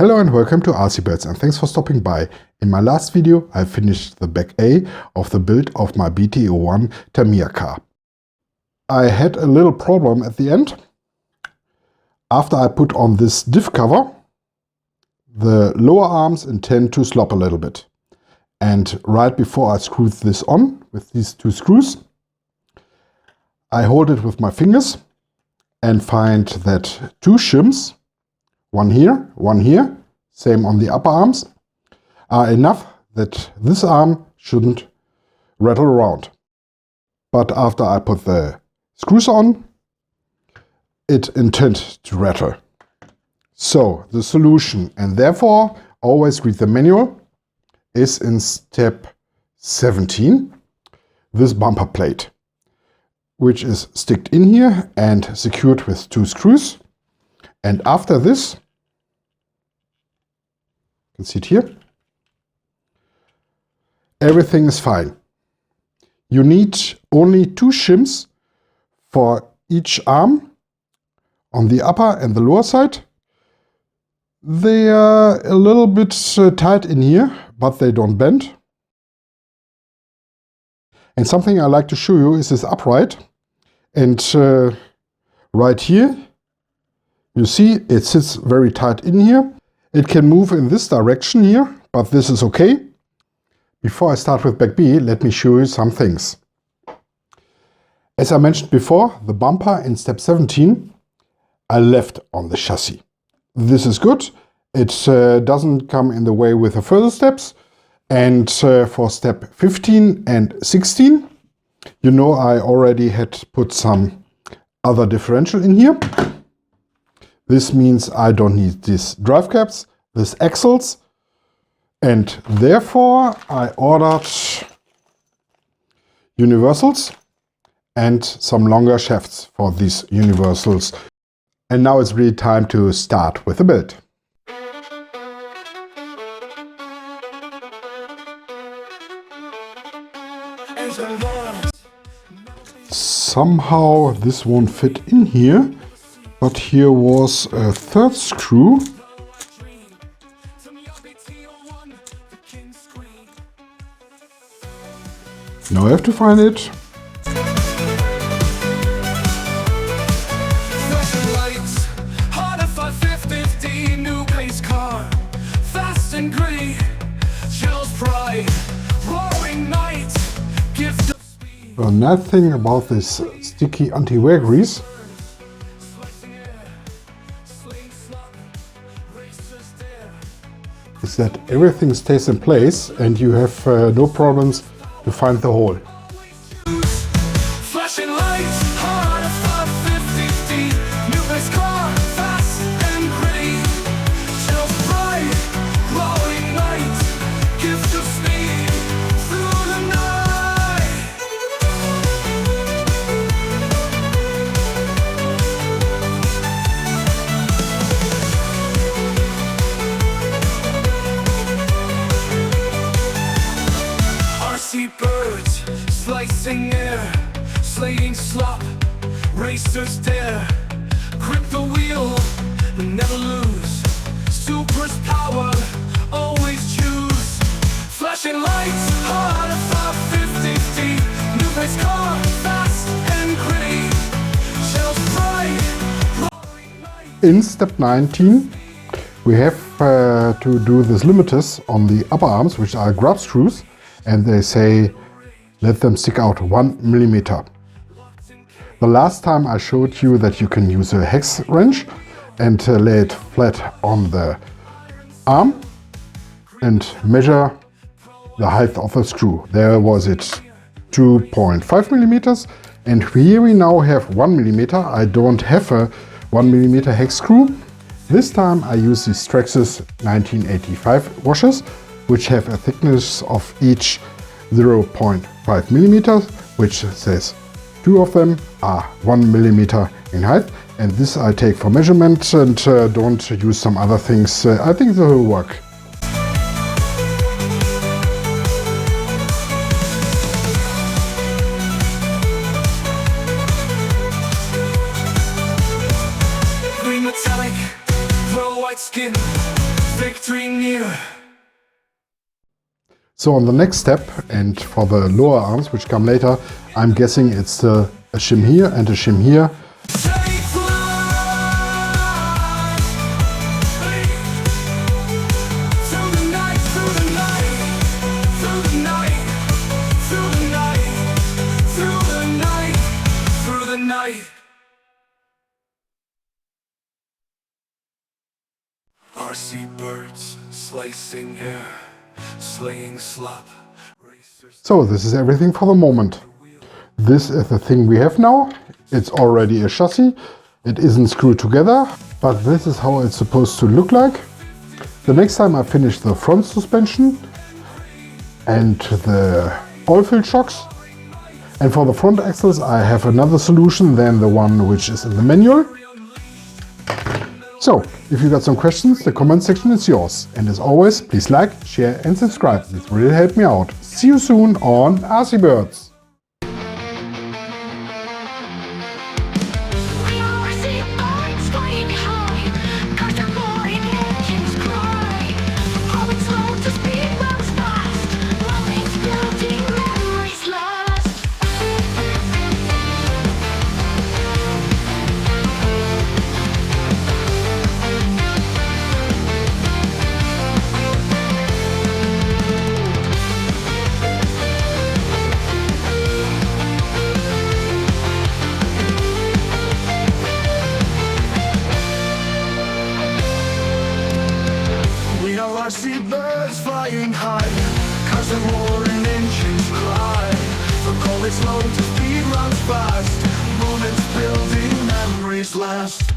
Hello and welcome to RCB and thanks for stopping by. In my last video I finished the back A of the build of my BT-01 Tamiya car. I had a little problem at the end. After I put on this diff cover, the lower arms intend to slop a little bit. And right before I screwed this on with these two screws, I hold it with my fingers and find that two shims, one here, same on the upper arms, are enough that this arm shouldn't rattle around. But after I put the screws on, it intends to rattle. So the solution, and therefore always read the manual, is in step 17, this bumper plate, which is sticked in here and secured with two screws. And after this, you can see it here, everything is fine. You need only two shims for each arm on the upper and the lower side. They are a little bit tight in here, but they don't bend. And something I like to show you is this upright. And right here, you see it sits very tight in here. It can move in this direction here, but this is okay. Before I start with back B, let me show you some things. As I mentioned before, the bumper in step 17 I left on the chassis. This is good. It doesn't come in the way with the further steps. And for step 15 and 16, you know I already had put some other differential in here. This means I don't need these drive caps, these axles, and therefore I ordered universals and some longer shafts for these universals. And now it's really time to start with the build. Somehow this won't fit in here. But here was a third screw. Now I have to find it. Lights, harder 550, new pace car, fast and gritty, chills pride, roaring night, gift of speed. The nice thing about this sticky anti-wear grease is that everything stays in place and you have no problems to find the hole. Flashing lights, hard 550, new pace car, fast and gritty, chills bright, glowing night, gift of speed through the night. Birds, slicing air, slaying slop, racers dare, grip the wheel, never lose, Supra's power, always choose, flashing lights, hard 550, new pace car, fast and gritty, shells bright. In step 19 we have to do this limiters on the upper arms, which are grub screws. And they say, let them stick out 1 millimeter. The last time I showed you that you can use a hex wrench and lay it flat on the arm and measure the height of the screw. There was it 2.5 millimeters. And here we now have 1 millimeter. I don't have a 1 millimeter hex screw. This time I use these Traxxas 1985 washers, which have a thickness of each 0.5 millimeters, which says two of them are 1 millimeter in height. And this I take for measurement and don't use some other things. I think they will work. Green metallic, pearl white skin, here. So on the next step, and for the lower arms which come later, I'm guessing it's a shim here and a shim here. Take flight. Through the night, through the night, through the night, through the night, through the night, through the night. RC birds slicing hair, slaying slop. So this is everything for the moment. This is the thing we have now. It's already a chassis. It isn't screwed together, but this is how it's supposed to look like. The next time I finish the front suspension and the oil-filled shocks. And for the front axles I have another solution than the one which is in the manual. So, if you got some questions, the comment section is yours. And as always, please like, share and subscribe. This really helped me out. See you soon on RC Birds. I see birds flying high, cars that roar and engines cry. The cold is slow to speed runs fast, moments building memories last.